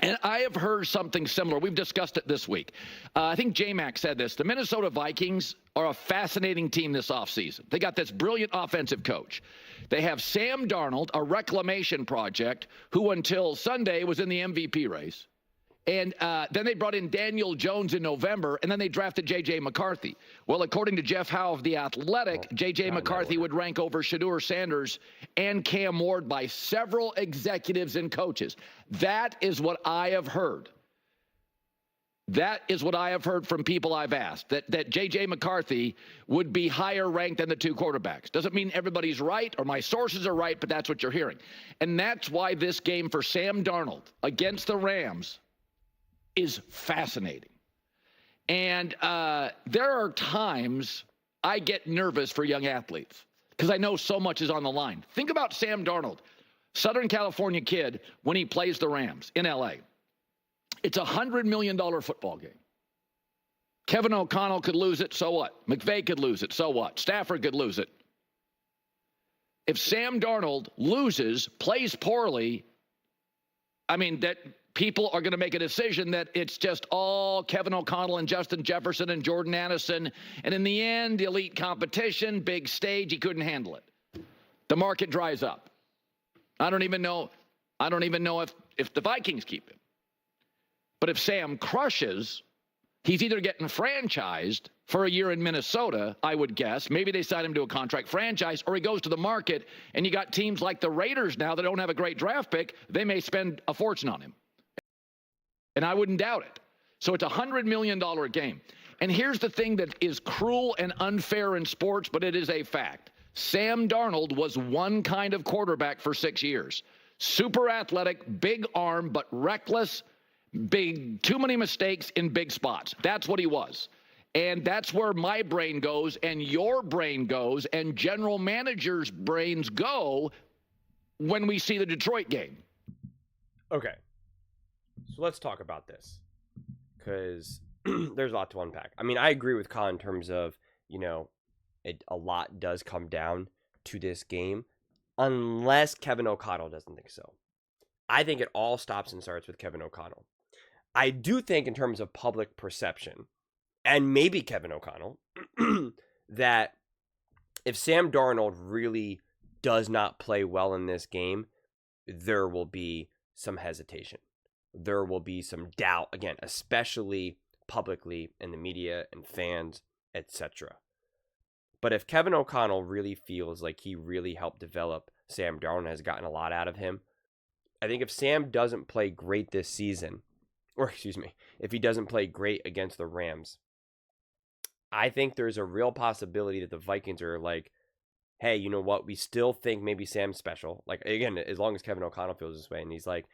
And I have heard something similar. We've discussed it this week. I think J-Mac said this. The Minnesota Vikings are a fascinating team this offseason. They got this brilliant offensive coach. They have Sam Darnold, a reclamation project, who until Sunday was in the MVP race. And then they brought in Daniel Jones in November, and then they drafted J.J. McCarthy. Well, according to Jeff Howe of The Athletic, J.J. McCarthy would rank over Shedeur Sanders and Cam Ward by several executives and coaches. That is what I have heard. That is what I have heard from people I've asked, that J.J. McCarthy would be higher ranked than the two quarterbacks. Doesn't mean everybody's right or my sources are right, but that's what you're hearing. And that's why this game for Sam Darnold against the Rams is fascinating. And there are times I get nervous for young athletes because I know so much is on the line. Think about Sam Darnold, Southern California kid, when he plays the Rams in L.A. It's a $100 million football game. Kevin O'Connell could lose it, so what? McVay could lose it, so what? Stafford could lose it. If Sam Darnold loses, plays poorly, I mean, that people are going to make a decision that it's just all Kevin O'Connell and Justin Jefferson and Jordan Addison. And in the end, the elite competition, big stage, he couldn't handle it. The market dries up. I don't even know if the Vikings keep him. But if Sam crushes, he's either getting franchised for a year in Minnesota, I would guess. Maybe they sign him to a contract franchise, or he goes to the market, and you got teams like the Raiders now that don't have a great draft pick. They may spend a fortune on him. And I wouldn't doubt it. So it's a $100 million game. And here's the thing that is cruel and unfair in sports, but it is a fact. Sam Darnold was one kind of quarterback for 6 years. Super athletic, big arm, but reckless, too many mistakes in big spots. That's what he was. And that's where my brain goes and your brain goes and general managers' brains go when we see the Detroit game. Okay. So let's talk about this, because there's a lot to unpack. I mean, I agree with Colin in terms of, a lot does come down to this game, unless Kevin O'Connell doesn't think so. I think it all stops and starts with Kevin O'Connell. I do think in terms of public perception, and maybe Kevin O'Connell, that if Sam Darnold really does not play well in this game, there will be some hesitation. There will be some doubt, again, especially publicly in the media and fans, etc. But if Kevin O'Connell really feels like he really helped develop Sam Darnold and has gotten a lot out of him, I think if Sam doesn't play great this season, if he doesn't play great against the Rams, I think there's a real possibility that the Vikings are like, hey, you know what? We still think maybe Sam's special. Like, again, as long as Kevin O'Connell feels this way, and he's like,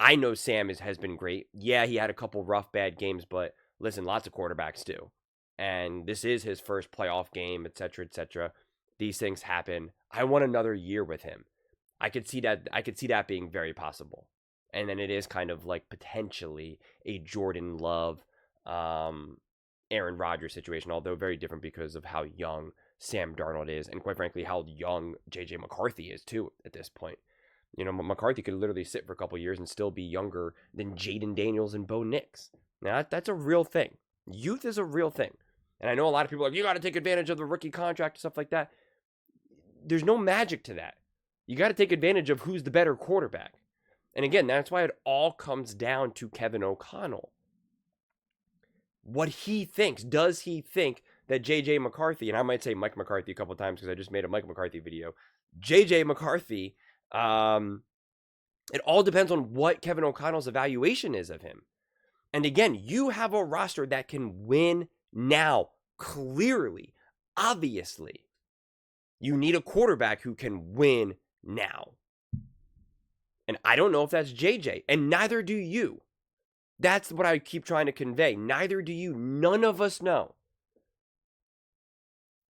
I know Sam has been great. Yeah, he had a couple rough, bad games, but listen, lots of quarterbacks do. And this is his first playoff game, et cetera, et cetera. These things happen. I want another year with him. I could see that being very possible. And then it is kind of like potentially a Jordan Love, Aaron Rodgers situation, although very different because of how young Sam Darnold is, and quite frankly, how young J.J. McCarthy is too at this point. McCarthy could literally sit for a couple years and still be younger than Jaden Daniels and Bo Nix. Now, that's a real thing. Youth is a real thing. And I know a lot of people are like, you got to take advantage of the rookie contract and stuff like that. There's no magic to that. You got to take advantage of who's the better quarterback. And again, that's why it all comes down to Kevin O'Connell. What he thinks. Does he think that J.J. McCarthy, and I might say Mike McCarthy a couple times because I just made a Mike McCarthy video, J.J. McCarthy, it all depends on what Kevin O'Connell's evaluation is of him. And again, you have a roster that can win now, clearly, obviously. You need a quarterback who can win now. And I don't know if that's JJ, and neither do you. That's what I keep trying to convey. Neither do you. None of us know.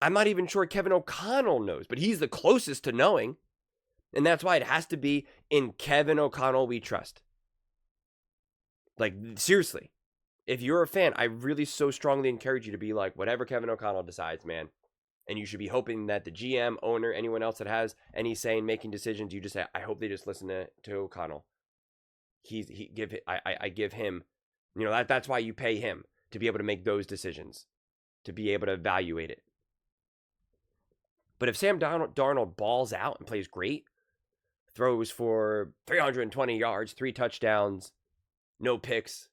I'm not even sure Kevin O'Connell knows, but he's the closest to knowing. And that's why it has to be in Kevin O'Connell we trust. Like, seriously. If you're a fan, I really so strongly encourage you to be like, whatever Kevin O'Connell decides, man. And you should be hoping that the GM, owner, anyone else that has any say in making decisions, you just say, I hope they just listen to O'Connell. I give him, that's why you pay him, to be able to make those decisions, to be able to evaluate it. But if Sam Darnold balls out and plays great, throws for 320 yards, 3 touchdowns, no picks,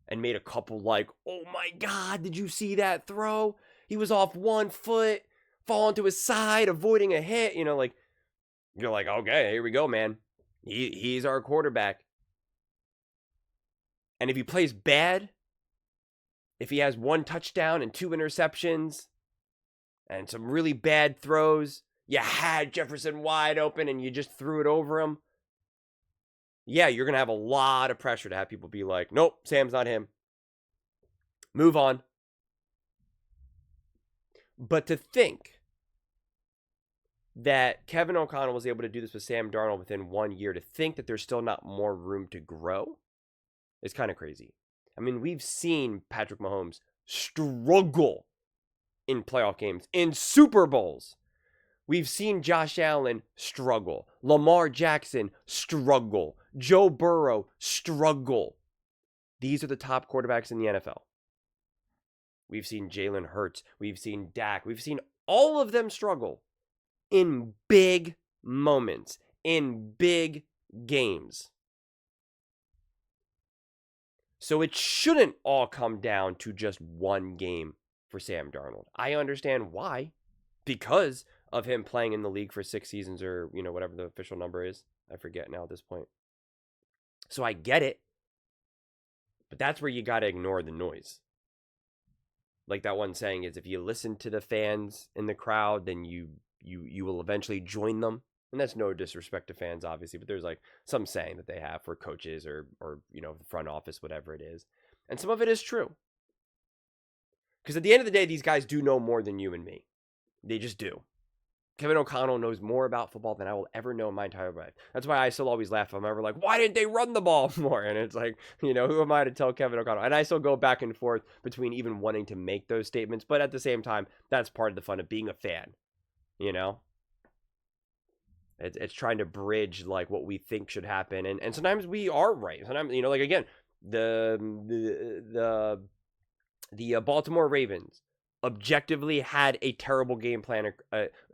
and made a couple oh my God, did you see that throw? He was off 1 foot, falling to his side, avoiding a hit. You're like, okay, here we go, man. He's our quarterback. And if he plays bad, if he has 1 touchdown and 2 interceptions and some really bad throws, you had Jefferson wide open and you just threw it over him, yeah, you're going to have a lot of pressure to have people be like, nope, Sam's not him. Move on. But to think that Kevin O'Connell was able to do this with Sam Darnold within 1 year, to think that there's still not more room to grow, is kind of crazy. I mean, we've seen Patrick Mahomes struggle in playoff games, in Super Bowls. We've seen Josh Allen struggle. Lamar Jackson struggle. Joe Burrow struggle. These are the top quarterbacks in the NFL. We've seen Jalen Hurts. We've seen Dak. We've seen all of them struggle in big moments, in big games. So it shouldn't all come down to just one game for Sam Darnold. I understand why. Because of him playing in the league for 6 seasons, or, whatever the official number is. I forget now at this point. So I get it. But that's where you got to ignore the noise. Like that one saying is, if you listen to the fans in the crowd, then you will eventually join them. And that's no disrespect to fans, obviously, but there's some saying that they have for coaches or the front office, whatever it is. And some of it is true. Because at the end of the day, these guys do know more than you and me. They just do. Kevin O'Connell knows more about football than I will ever know in my entire life. That's why I still always laugh. I'm ever like, why didn't they run the ball more? And it's like, who am I to tell Kevin O'Connell? And I still go back and forth between even wanting to make those statements. But at the same time, that's part of the fun of being a fan. It's trying to bridge what we think should happen. And sometimes we are right. Sometimes, again, the Baltimore Ravens objectively had a terrible game plan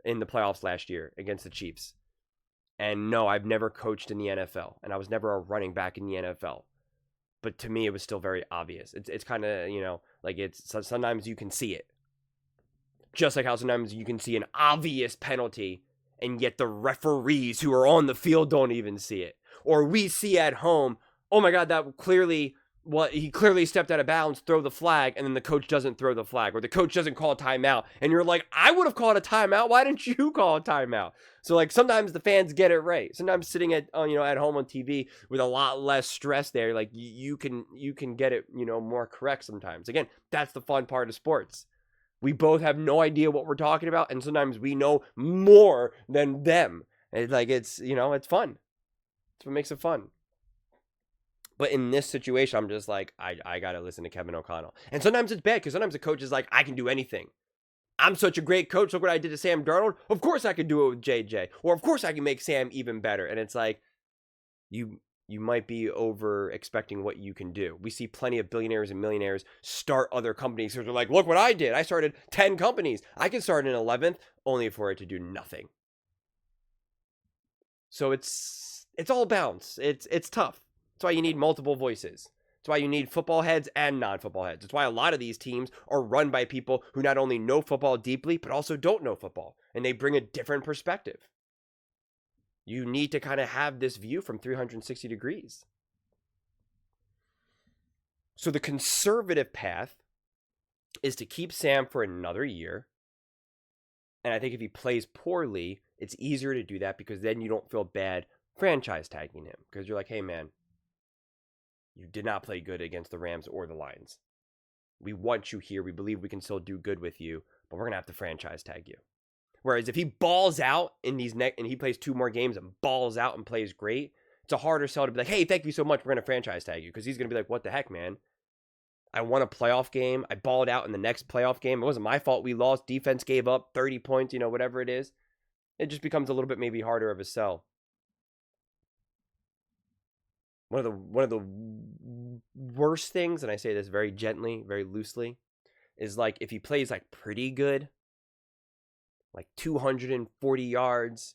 in the playoffs last year against the Chiefs. And no, I've never coached in the NFL, and I was never a running back in the NFL. But to me, it was still very obvious. It's kind of, sometimes you can see it. Just like how sometimes you can see an obvious penalty, and yet the referees who are on the field don't even see it. Or we see at home, oh my God, he clearly stepped out of bounds, throw the flag, and then the coach doesn't throw the flag, or the coach doesn't call a timeout, and you're like, I would have called a timeout. Why didn't you call a timeout? So sometimes the fans get it right. Sometimes sitting at home on TV with a lot less stress there, you can get it more correct sometimes. Again, that's the fun part of sports. We both have no idea what we're talking about, and sometimes we know more than them. It's it's fun. That's what makes it fun. But in this situation, I'm just like, I got to listen to Kevin O'Connell. And sometimes it's bad, because sometimes the coach is like, I can do anything. I'm such a great coach. Look what I did to Sam Darnold. Of course I could do it with JJ. Or of course I can make Sam even better. And it's like, you might be over expecting what you can do. We see plenty of billionaires and millionaires start other companies. So they're like, look what I did. I started 10 companies. I can start an 11th, only for it to do nothing. So it's all bounce. It's tough. That's why you need multiple voices. That's why you need football heads and non-football heads. That's why a lot of these teams are run by people who not only know football deeply, but also don't know football. And they bring a different perspective. You need to kind of have this view from 360 degrees. So the conservative path is to keep Sam for another year. And I think if he plays poorly, it's easier to do that, because then you don't feel bad franchise tagging him. Because you're like, hey, man, you did not play good against the Rams or the Lions. We want you here. We believe we can still do good with you, but we're going to have to franchise tag you. Whereas if he balls out in and he plays 2 more games and balls out and plays great, it's a harder sell to be like, hey, thank you so much. We're going to franchise tag you. Because he's going to be like, what the heck, man? I won a playoff game. I balled out in the next playoff game. It wasn't my fault we lost. Defense gave up 30 points, whatever it is. It just becomes a little bit maybe harder of a sell. one of the worst things, and I say this very gently, very loosely, is like if he plays like pretty good, like 240 yards,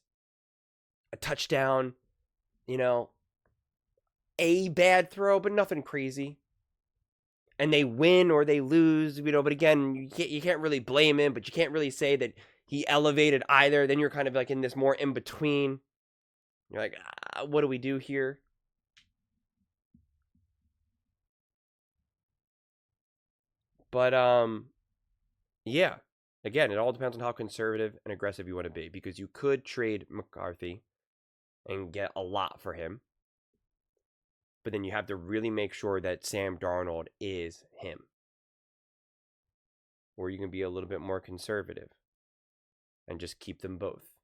a touchdown, you know, a bad throw, but nothing crazy, and they win or they lose, you know. But again, you can't really blame him, but you can't really say that he elevated either. Then you're kind of like in this more in between. You're like, what do we do here? But yeah. Again, it all depends on how conservative and aggressive you want to be, because you could trade McCarthy and get a lot for him, but then you have to really make sure that Sam Darnold is him. Or you can be a little bit more conservative and just keep them both.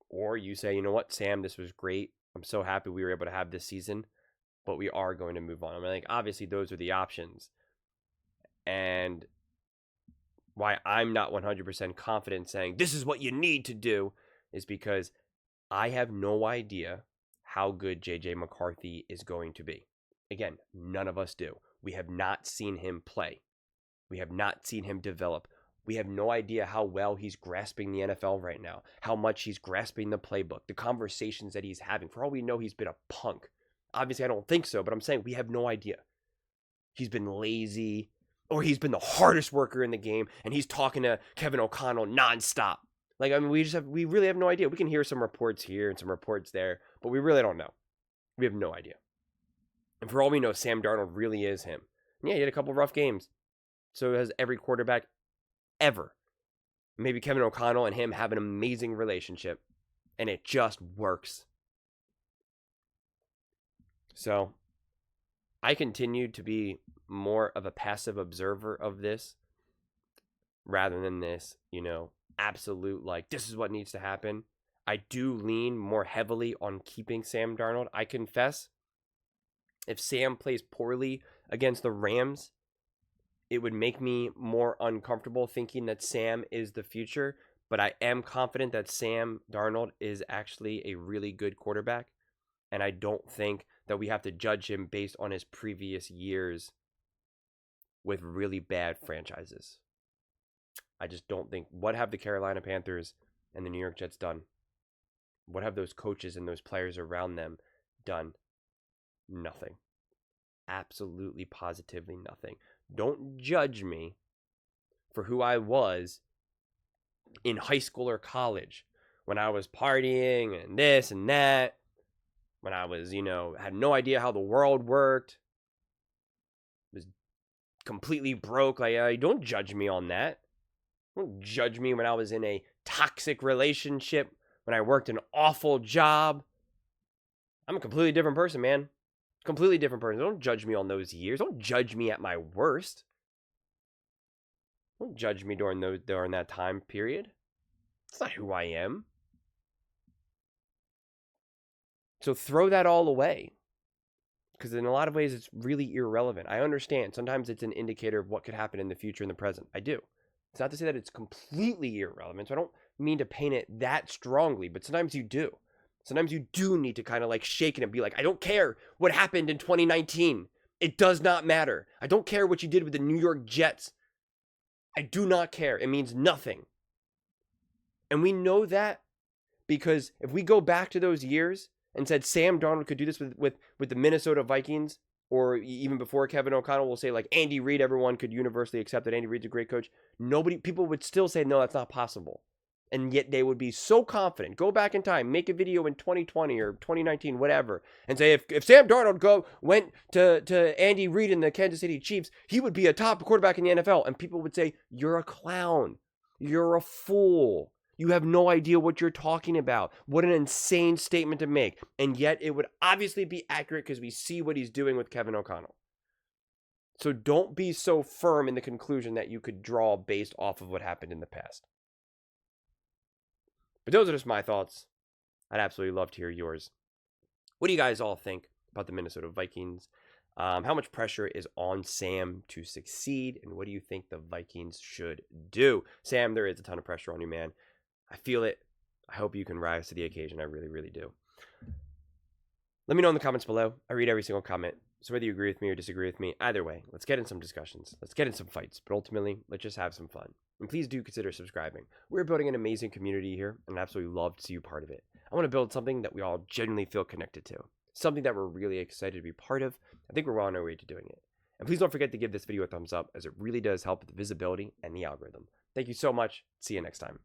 Or you say, you know what, Sam, this was great. I'm so happy we were able to have this season, but we are going to move on. I mean, like, obviously those are the options. And why I'm not 100% confident saying this is what you need to do is because I have no idea how good J.J. McCarthy is going to be. Again, none of us do. We have not seen him play. We have not seen him develop. We have no idea how well he's grasping the NFL right now, how much he's grasping the playbook, the conversations that he's having. For all we know, he's been a punk. Obviously, I don't think so, but I'm saying we have no idea. He's been lazy, or he's been the hardest worker in the game, and he's talking to Kevin O'Connell nonstop. Like, I mean, we really have no idea. We can hear some reports here and some reports there, but we really don't know. We have no idea. And for all we know, Sam Darnold really is him. And yeah, he had a couple rough games. So has every quarterback ever. Maybe Kevin O'Connell and him have an amazing relationship, and it just works. So I continue to be more of a passive observer of this rather than this, you know, absolute, like, this is what needs to happen. I do lean more heavily on keeping Sam Darnold. I confess, if Sam plays poorly against the Rams, it would make me more uncomfortable thinking that Sam is the future, but I am confident that Sam Darnold is actually a really good quarterback, and I don't think that we have to judge him based on his previous years with really bad franchises. I just don't think. What have the Carolina Panthers and the New York Jets done? What have those coaches and those players around them done? Nothing. Absolutely, positively nothing. Don't judge me for who I was in high school or college when I was partying and this and that, when I was, you know, had no idea how the world worked, was completely broke. Like, don't judge me on that. Don't judge me when I was in a toxic relationship, when I worked an awful job. I'm a completely different person, man. Completely different person. Don't judge me on those years. Don't judge me at my worst. Don't judge me during that time period. That's not who I am. So throw that all away. Because in a lot of ways, it's really irrelevant. I understand. Sometimes it's an indicator of what could happen in the future and the present. I do. It's not to say that it's completely irrelevant. So I don't mean to paint it that strongly, but sometimes you do. Sometimes you do need to kind of like shake it and be like, I don't care what happened in 2019. It does not matter. I don't care what you did with the New York Jets. I do not care. It means nothing. And we know that because if we go back to those years and said Sam Darnold could do this with the Minnesota Vikings, or even before Kevin O'Connell, will say like Andy Reid, everyone could universally accept that Andy Reid's a great coach. People would still say, no, that's not possible. And yet they would be so confident. Go back in time, make a video in 2020 or 2019, whatever, and say if Sam Darnold went to Andy Reid and the Kansas City Chiefs, he would be a top quarterback in the NFL. And people would say, you're a clown. You're a fool. You have no idea what you're talking about. What an insane statement to make. And yet it would obviously be accurate because we see what he's doing with Kevin O'Connell. So don't be so firm in the conclusion that you could draw based off of what happened in the past. But those are just my thoughts. I'd absolutely love to hear yours. What do you guys all think about the Minnesota Vikings? How much pressure is on Sam to succeed? And what do you think the Vikings should do? Sam, there is a ton of pressure on you, man. I feel it. I hope you can rise to the occasion. I really, really do. Let me know in the comments below. I read every single comment. So whether you agree with me or disagree with me, either way, let's get in some discussions. Let's get in some fights. But ultimately, let's just have some fun. And please do consider subscribing. We're building an amazing community here, and I'd absolutely love to see you part of it. I want to build something that we all genuinely feel connected to. Something that we're really excited to be part of. I think we're well on our way to doing it. And please don't forget to give this video a thumbs up, as it really does help with the visibility and the algorithm. Thank you so much. See you next time.